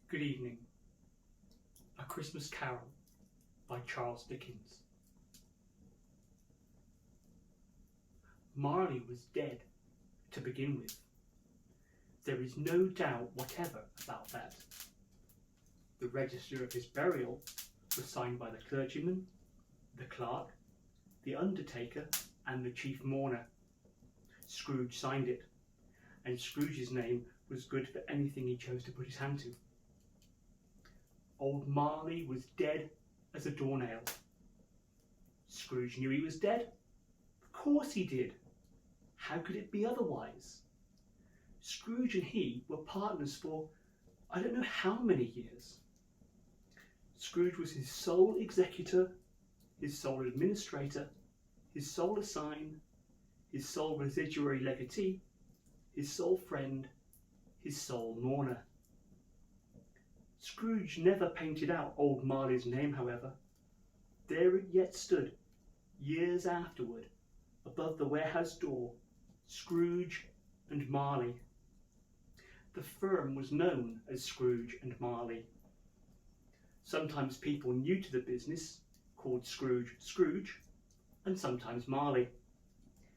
Good evening. A Christmas Carol by Charles Dickens. Marley was dead, to begin with. There is no doubt whatever about that. The register of his burial was signed by the clergyman, the clerk, the undertaker, and the chief mourner. Scrooge signed it, and Scrooge's name was good for anything he chose to put his hand to. Old Marley was dead as a doornail. Scrooge knew he was dead. Of course he did. How could it be otherwise? Scrooge and he were partners for I don't know how many years. Scrooge was his sole executor, his sole administrator, his sole assign, his sole residuary legatee, his sole friend, his sole mourner. Scrooge never painted out old Marley's name, however. There it yet stood, years afterward, above the warehouse door, Scrooge and Marley. The firm was known as Scrooge and Marley. Sometimes people new to the business called Scrooge Scrooge, and sometimes Marley.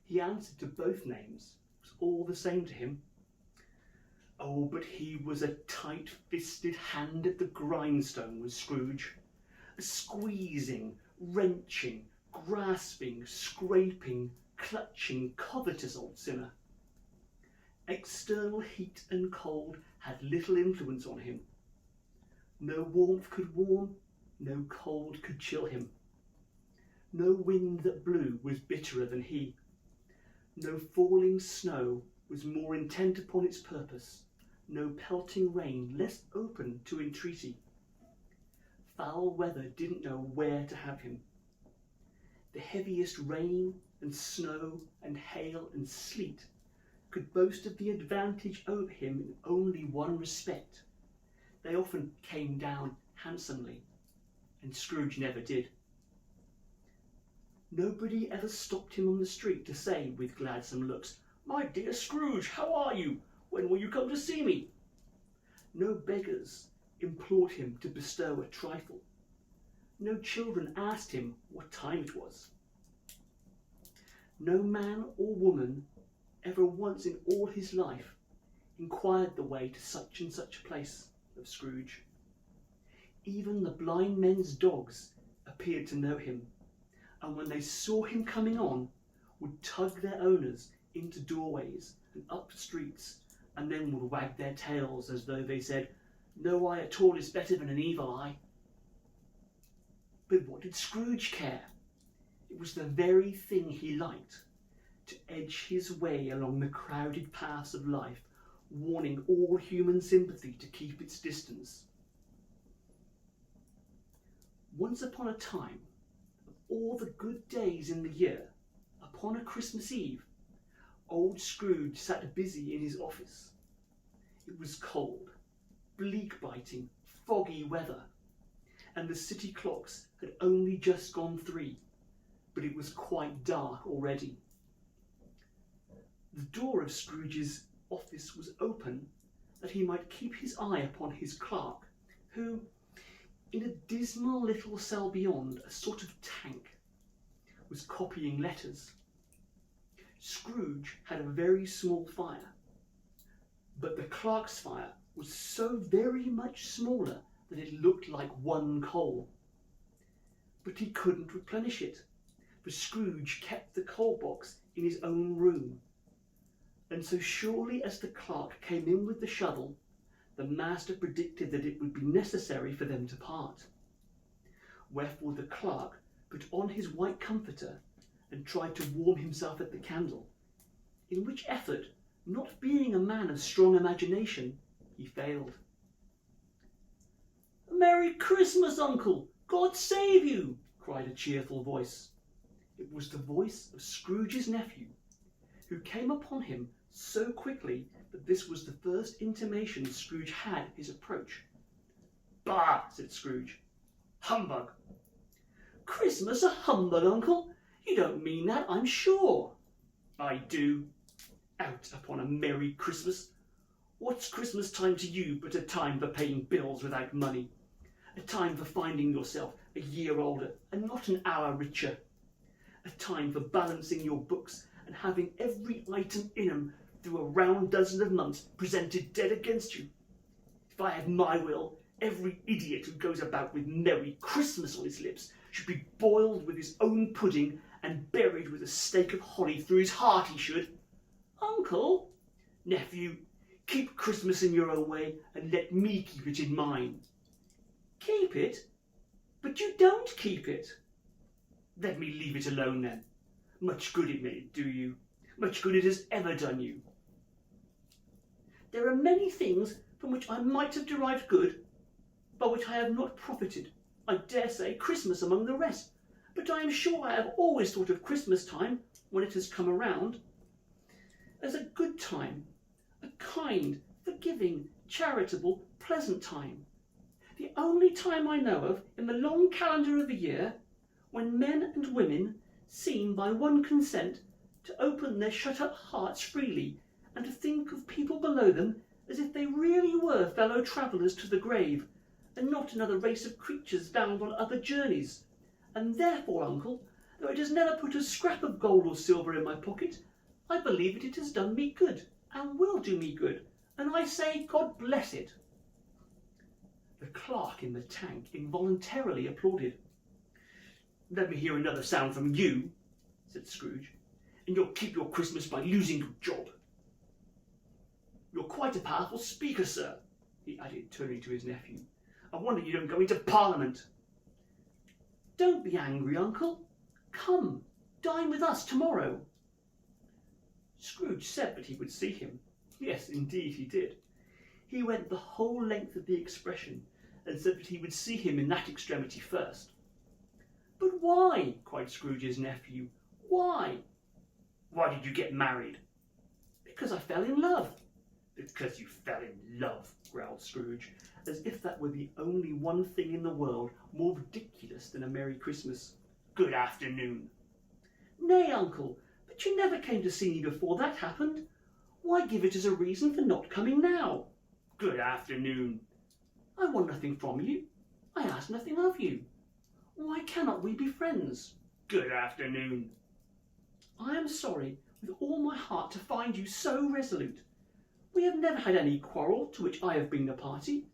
He answered to both names. It was all the same to him. Oh, but he was a tight-fisted hand at the grindstone, was Scrooge. A squeezing, wrenching, grasping, scraping, clutching, covetous old sinner. External heat and cold had little influence on him. No warmth could warm, no cold could chill him. No wind that blew was bitterer than he. No falling snow was more intent upon its purpose, no pelting rain less open to entreaty. Foul weather didn't know where to have him. The heaviest rain and snow and hail and sleet could boast of the advantage over him in only one respect. They often came down handsomely, and Scrooge never did. Nobody ever stopped him on the street to say with gladsome looks, "My dear Scrooge, how are you? When will you come to see me?" No beggars implored him to bestow a trifle. No children asked him what time it was. No man or woman ever once in all his life inquired the way to such and such a place of Scrooge. Even the blind men's dogs appeared to know him, and when they saw him coming on, would tug their owners into doorways and up streets, and then would wag their tails as though they said, "No eye at all is better than an evil eye." But what did Scrooge care? It was the very thing he liked, to edge his way along the crowded paths of life, warning all human sympathy to keep its distance. Once upon a time, of all the good days in the year, upon a Christmas Eve, old Scrooge sat busy in his office. It was cold, bleak-biting, foggy weather, and the city clocks had only just gone 3, but it was quite dark already. The door of Scrooge's office was open that he might keep his eye upon his clerk, who, in a dismal little cell beyond, a sort of tank, was copying letters. Scrooge had a very small fire, but the clerk's fire was so very much smaller that it looked like one coal. But he couldn't replenish it, for Scrooge kept the coal box in his own room. And so surely as the clerk came in with the shovel, the master predicted that it would be necessary for them to part. Wherefore the clerk put on his white comforter and tried to warm himself at the candle, in which effort, not being a man of strong imagination, he failed. "Merry Christmas, Uncle! God save you!" cried a cheerful voice. It was the voice of Scrooge's nephew, who came upon him so quickly that this was the first intimation Scrooge had of his approach. "Bah!" said Scrooge. "Humbug!" "Christmas a humbug, Uncle? You don't mean that, I'm sure." "I do. Out upon a Merry Christmas! What's Christmas time to you but a time for paying bills without money? A time for finding yourself a year older and not an hour richer? A time for balancing your books and having every item in them through a round dozen of months presented dead against you? If I had my will, every idiot who goes about with Merry Christmas on his lips should be boiled with his own pudding and buried with a stake of holly through his heart, he should. Uncle, nephew, keep Christmas in your own way and let me keep it in mine. Keep it? But you don't keep it. Let me leave it alone then. Much good it may do you. Much good it has ever done you. There are many things from which I might have derived good, but which I have not profited. I dare say Christmas among the rest. But I am sure I have always thought of Christmas time, when it has come around, as a good time, a kind, forgiving, charitable, pleasant time. The only time I know of in the long calendar of a year when men and women seem by one consent to open their shut-up hearts freely and to think of people below them as if they really were fellow travellers to the grave and not another race of creatures bound on other journeys. And therefore, uncle, though it has never put a scrap of gold or silver in my pocket, I believe that it has done me good and will do me good, and I say God bless it. The clerk in the tank involuntarily applauded. Let me hear another sound from you, said Scrooge, and you'll keep your Christmas by losing your job. You're quite a powerful speaker, sir, he added, turning to his nephew. I wonder you don't go into Parliament. Don't be angry, uncle. Come, dine with us tomorrow. Scrooge said that he would see him. Yes, indeed he did. He went the whole length of the expression and said that he would see him in that extremity first. But why? Cried Scrooge's nephew. Why? Why did you get married? Because I fell in love. Because you fell in love, growled Scrooge, as if that were the only one thing in the world more ridiculous than a Merry Christmas. Good afternoon. Nay, uncle, but you never came to see me before that happened. Why give it as a reason for not coming now? Good afternoon. I want nothing from you. I ask nothing of you. Why cannot we be friends? Good afternoon. I am sorry with all my heart to find you so resolute. We have never had any quarrel to which I have been a party,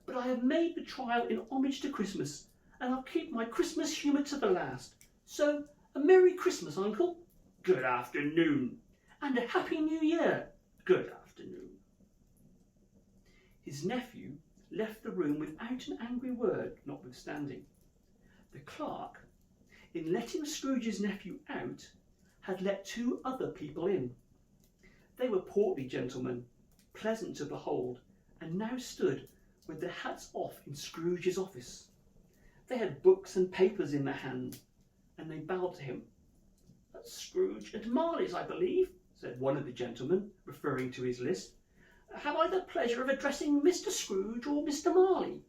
but I have made the trial in homage to Christmas, and I'll keep my Christmas humour to the last. So, a Merry Christmas, uncle. Good afternoon. And a Happy New Year. Good afternoon. His nephew left the room without an angry word, notwithstanding. The clerk, in letting Scrooge's nephew out, had let two other people in. They were portly gentlemen, pleasant to behold, and now stood with their hats off in Scrooge's office. They had books and papers in their hands, and they bowed to him. That's Scrooge and Marley's, I believe, said one of the gentlemen, referring to his list. Have I the pleasure of addressing Mr. Scrooge or Mr. Marley?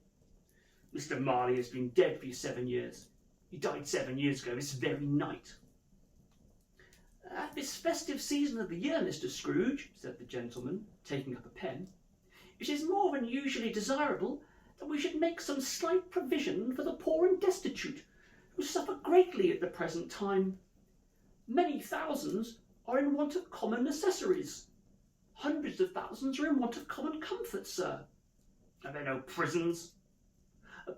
Mr. Marley has been dead for 7 years. He died 7 years ago this very night. At this festive season of the year, Mr. Scrooge, said the gentleman, taking up a pen, it is more than usually desirable that we should make some slight provision for the poor and destitute, who suffer greatly at the present time. Many thousands are in want of common necessaries. Hundreds of thousands are in want of common comfort, sir. Are there no prisons?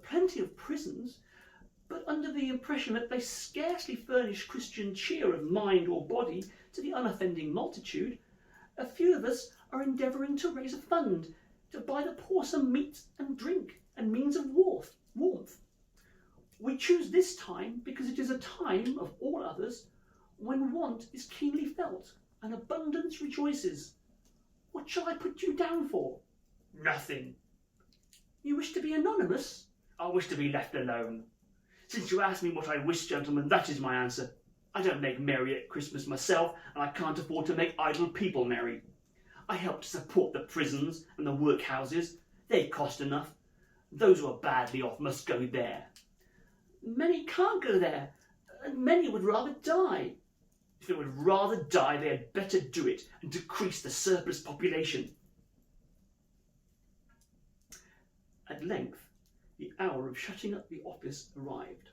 Plenty of prisons, but under the impression that they scarcely furnish Christian cheer of mind or body to the unoffending multitude, a few of us are endeavouring to raise a fund to buy the poor some meat and drink and means of warmth. We choose this time because it is a time, of all others, when want is keenly felt and abundance rejoices. What shall I put you down for? Nothing. You wish to be anonymous? I wish to be left alone. Since you ask me what I wish, gentlemen, that is my answer. I don't make merry at Christmas myself, and I can't afford to make idle people merry. I help to support the prisons and the workhouses. They cost enough. Those who are badly off must go there. Many can't go there, and many would rather die. If they would rather die, they had better do it and decrease the surplus population. At length, the hour of shutting up the office arrived.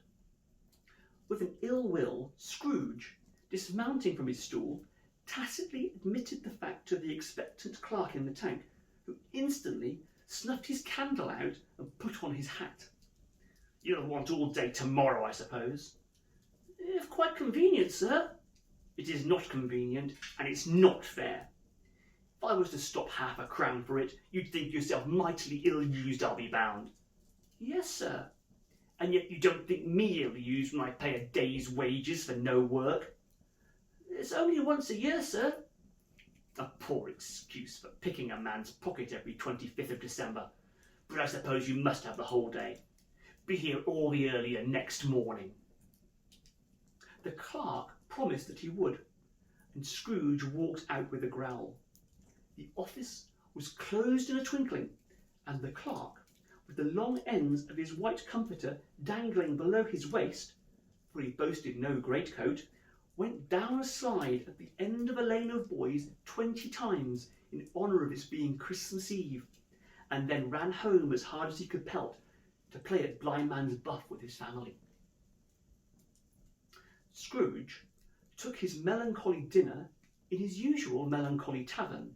With an ill will, Scrooge, dismounting from his stool, tacitly admitted the fact to the expectant clerk in the tank, who instantly snuffed his candle out and put on his hat. "You'll want all day tomorrow, I suppose?" "If quite convenient, sir." "It is not convenient, and it's not fair. If I was to stop half a crown for it, you'd think yourself mightily ill-used, I'll be bound." "Yes, sir." "And yet you don't think me ill-used when I pay a day's wages for no work?" "It's only once a year, sir." "A poor excuse for picking a man's pocket every 25th of December. But I suppose you must have the whole day. Be here all the earlier next morning." The clerk promised that he would, and Scrooge walked out with a growl. The office was closed in a twinkling, and the clerk, with the long ends of his white comforter dangling below his waist, for he boasted no greatcoat, went down a slide at the end of a lane of boys 20 times in honour of its being Christmas Eve, and then ran home as hard as he could pelt to play at blindman's buff with his family. Scrooge took his melancholy dinner in his usual melancholy tavern,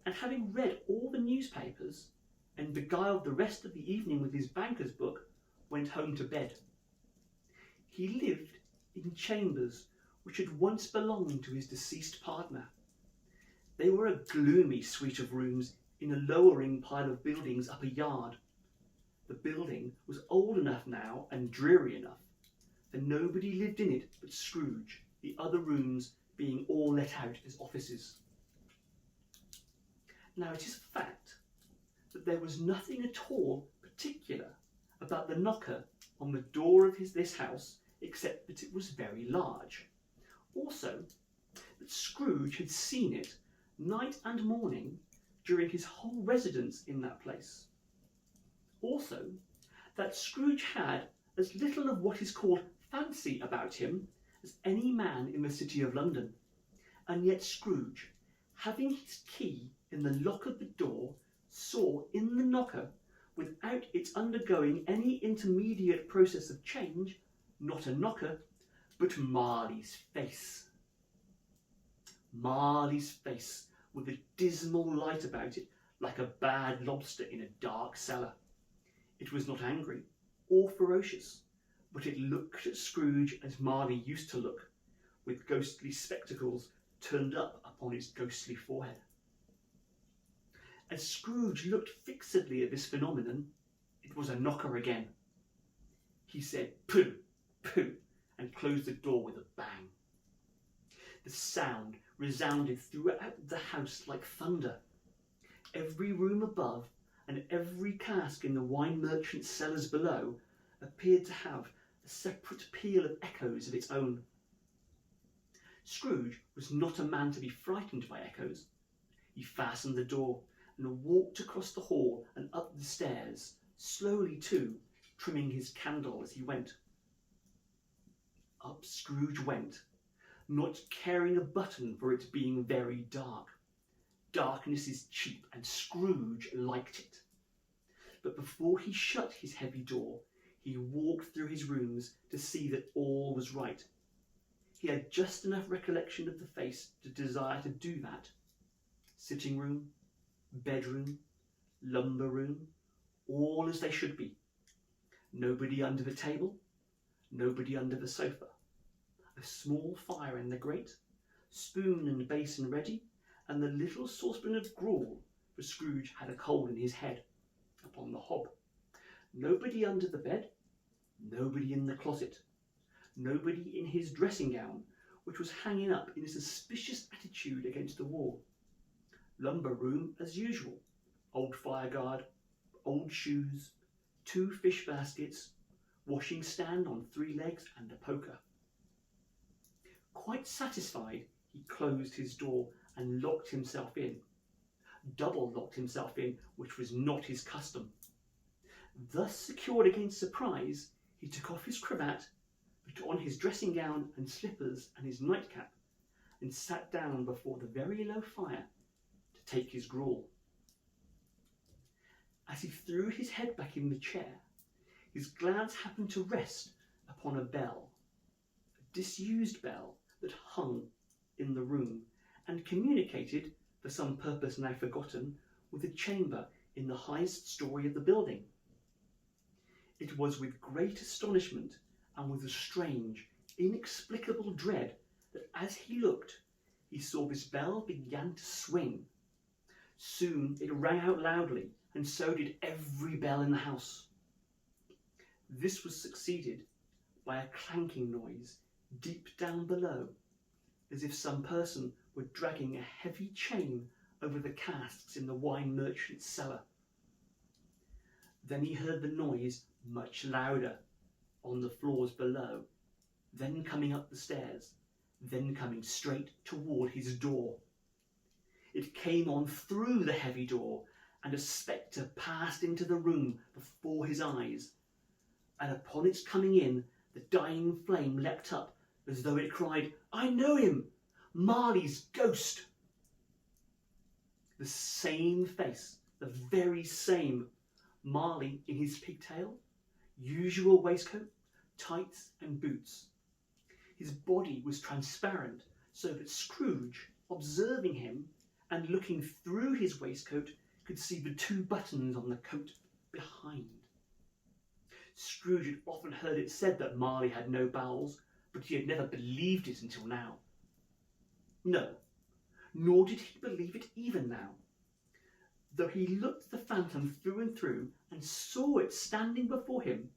and having read all the newspapers and beguiled the rest of the evening with his banker's book, went home to bed. He lived in chambers which had once belonged to his deceased partner. They were a gloomy suite of rooms in a lowering pile of buildings up a yard. The building was old enough now and dreary enough, for nobody lived in it but Scrooge, the other rooms being all let out as offices. Now it is a fact that there was nothing at all particular about the knocker on the door of this house, except that it was very large. Also, that Scrooge had seen it night and morning during his whole residence in that place. Also, that Scrooge had as little of what is called fancy about him as any man in the city of London, and yet Scrooge, having his key in the lock of the door, saw in the knocker, without its undergoing any intermediate process of change, not a knocker, but Marley's face. Marley's face, with a dismal light about it, like a bad lobster in a dark cellar. It was not angry or ferocious, but it looked at Scrooge as Marley used to look, with ghostly spectacles turned up upon its ghostly forehead. As Scrooge looked fixedly at this phenomenon, it was a knocker again. He said, "Pooh, pooh," and closed the door with a bang. The sound resounded throughout the house like thunder. Every room above and every cask in the wine merchant's cellars below appeared to have a separate peal of echoes of its own. Scrooge was not a man to be frightened by echoes. He fastened the door and walked across the hall and up the stairs, slowly too, trimming his candle as he went. Up Scrooge went, not caring a button for it being very dark. Darkness is cheap, and Scrooge liked it. But before he shut his heavy door, he walked through his rooms to see that all was right. He had just enough recollection of the face to desire to do that. Sitting room, bedroom, lumber room, all as they should be. Nobody under the table, nobody under the sofa. A small fire in the grate, spoon and basin ready, and the little saucepan of gruel, for Scrooge had a cold in his head, upon the hob. Nobody under the bed, nobody in the closet, nobody in his dressing gown, which was hanging up in a suspicious attitude against the wall. Lumber room as usual, old fireguard, old shoes, 2 fish baskets, washing stand on 3 legs, and a poker. Quite satisfied, he closed his door and locked himself in. Double locked himself in, which was not his custom. Thus secured against surprise, he took off his cravat, put on his dressing gown and slippers and his nightcap, and sat down before the very low fire to take his gruel. As he threw his head back in the chair, his glance happened to rest upon a bell, a disused bell that hung in the room and communicated, for some purpose now forgotten, with a chamber in the highest story of the building. It was with great astonishment and with a strange, inexplicable dread that as he looked, he saw this bell began to swing. Soon it rang out loudly, and so did every bell in the house. This was succeeded by a clanking noise deep down below, as if some person were dragging a heavy chain over the casks in the wine merchant's cellar. Then he heard the noise much louder on the floors below, then coming up the stairs, then coming straight toward his door. It came on through the heavy door, and a spectre passed into the room before his eyes, and upon its coming in, the dying flame leapt up as though it cried, "I know him! Marley's ghost!" The same face, the very same. Marley in his pigtail, usual waistcoat, tights and boots. His body was transparent, so that Scrooge, observing him and looking through his waistcoat, could see the 2 buttons on the coat behind. Scrooge had often heard it said that Marley had no bowels, but he had never believed it until now. No, nor did he believe it even now. Though he looked the phantom through and through and saw it standing before him,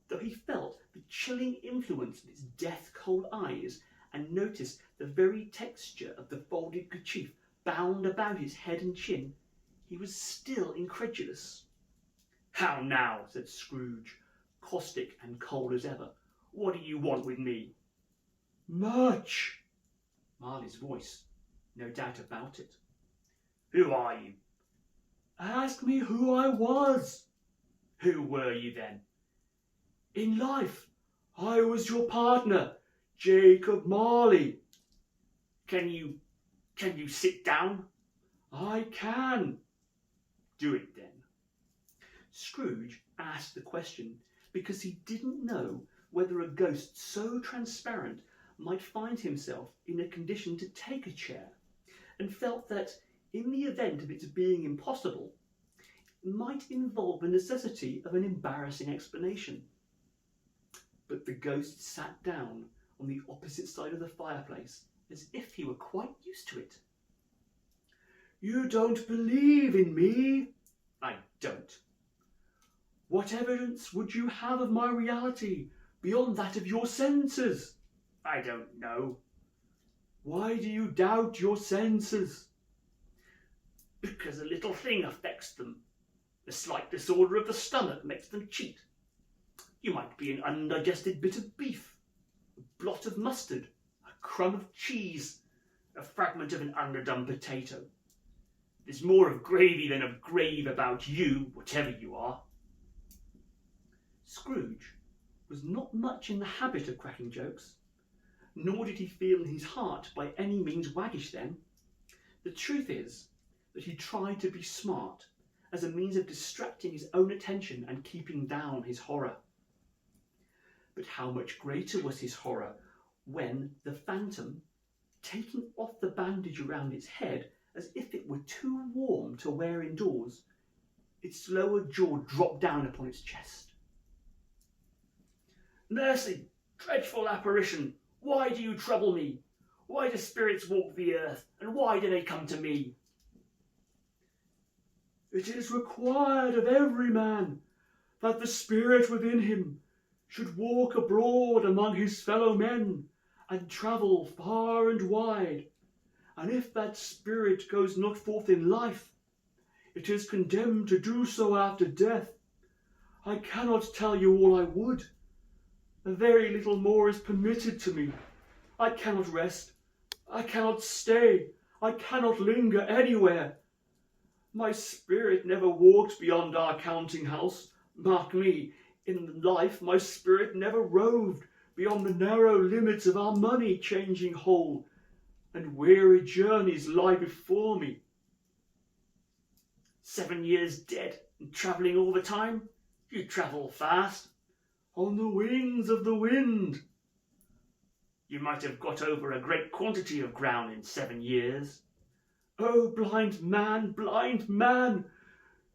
though he felt the chilling influence of its death-cold eyes and noticed the very texture of the folded kerchief bound about his head and chin, he was still incredulous. "How now?" said Scrooge, caustic and cold as ever. "What do you want with me?" "Much." Marley's voice, no doubt about it. "Who are you?" "Ask me who I was." "Who were you then?" "In life, I was your partner, Jacob Marley." Can you sit down?" "I can." "Do it then." Scrooge asked the question because he didn't know whether a ghost so transparent might find himself in a condition to take a chair, and felt that, in the event of its being impossible, it might involve the necessity of an embarrassing explanation. But the ghost sat down on the opposite side of the fireplace, as if he were quite used to it. "You don't believe in me?" "I don't." "What evidence would you have of my reality beyond that of your senses?" "I don't know." "Why do you doubt your senses?" "Because a little thing affects them. A slight disorder of the stomach makes them cheat. You might be an undigested bit of beef, a blot of mustard, a crumb of cheese, a fragment of an underdone potato. There's more of gravy than of grave about you, whatever you are." Scrooge was not much in the habit of cracking jokes, nor did he feel in his heart by any means waggish then. The truth is that he tried to be smart as a means of distracting his own attention and keeping down his horror. But how much greater was his horror when the phantom, taking off the bandage around its head as if it were too warm to wear indoors, its lower jaw dropped down upon its chest. "Mercy, dreadful apparition, why do you trouble me? Why do spirits walk the earth, and why do they come to me?" "It is required of every man that the spirit within him should walk abroad among his fellow men and travel far and wide, and if that spirit goes not forth in life, it is condemned to do so after death. I cannot tell you all I would. A very little more is permitted to me. I cannot rest. I cannot stay. I cannot linger anywhere. My spirit never walked beyond our counting house. Mark me, in life my spirit never roved beyond the narrow limits of our money-changing hole, and weary journeys lie before me. 7 years dead and travelling all the time? You travel fast. On the wings of the wind. You might have got over a great quantity of ground in 7 years. Oh, blind man,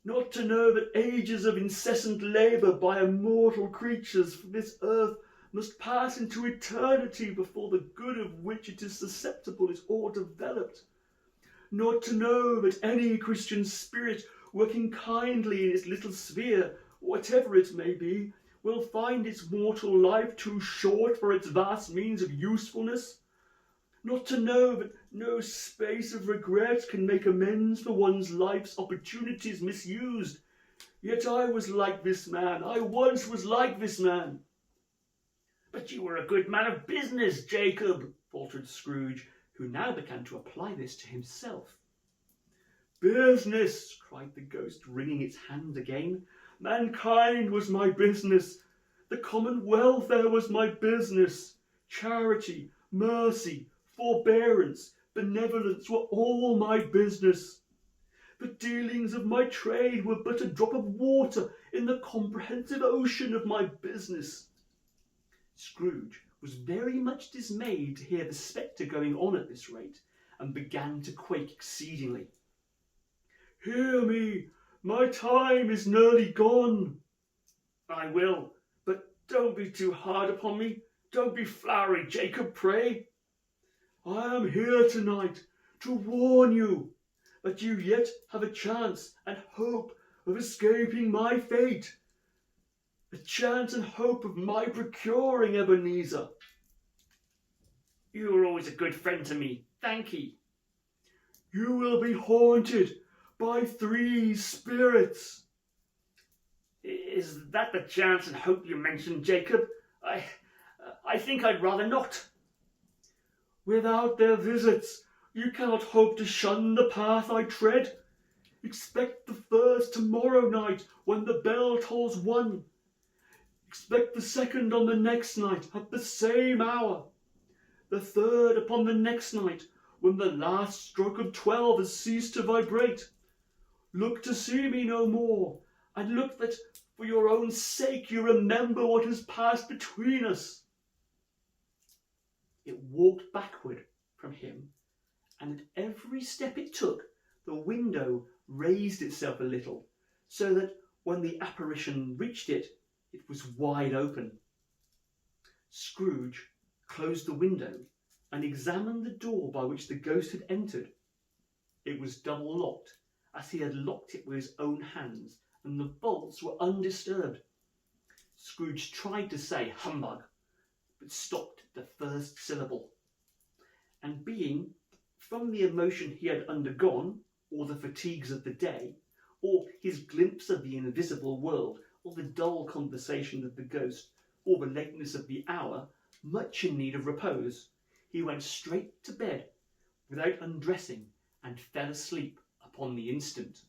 not to know that ages of incessant labour by immortal creatures for this earth must pass into eternity before the good of which it is susceptible is all developed. Not to know that any Christian spirit working kindly in its little sphere, whatever it may be, will find its mortal life too short for its vast means of usefulness. Not to know that no space of regret can make amends for one's life's opportunities misused. Yet I was like this man. I once was like this man. But you were a good man of business, Jacob, faltered Scrooge, who now began to apply this to himself. Business, cried the ghost, wringing its hand again. Mankind was my business. The common welfare was my business. Charity, mercy, forbearance, benevolence were all my business. The dealings of my trade were but a drop of water in the comprehensive ocean of my business. Scrooge was very much dismayed to hear the spectre going on at this rate, and began to quake exceedingly. Hear me, my time is nearly gone. I will, but don't be too hard upon me. Don't be flowery, Jacob, pray. I am here tonight to warn you that you yet have a chance and hope of escaping my fate. A chance and hope of my procuring Ebenezer. You were always a good friend to me, thank ye. You will be haunted by 3 spirits. Is that the chance and hope you mentioned, Jacob? I think I'd rather not. Without their visits, you cannot hope to shun the path I tread. Expect the first tomorrow night when the bell tolls 1. Expect the second on the next night at the same hour. The third upon the next night when the last stroke of 12 has ceased to vibrate. Look to see me no more, and look that for your own sake you remember what has passed between us. It walked backward from him, and at every step it took, the window raised itself a little, so that when the apparition reached it, it was wide open. Scrooge closed the window and examined the door by which the ghost had entered. It was double locked, as he had locked it with his own hands, and the bolts were undisturbed. Scrooge tried to say humbug, but stopped at the first syllable. And being, from the emotion he had undergone, or the fatigues of the day, or his glimpse of the invisible world, or the dull conversation of the ghost, or the lateness of the hour, much in need of repose, he went straight to bed without undressing, and fell asleep upon the instant.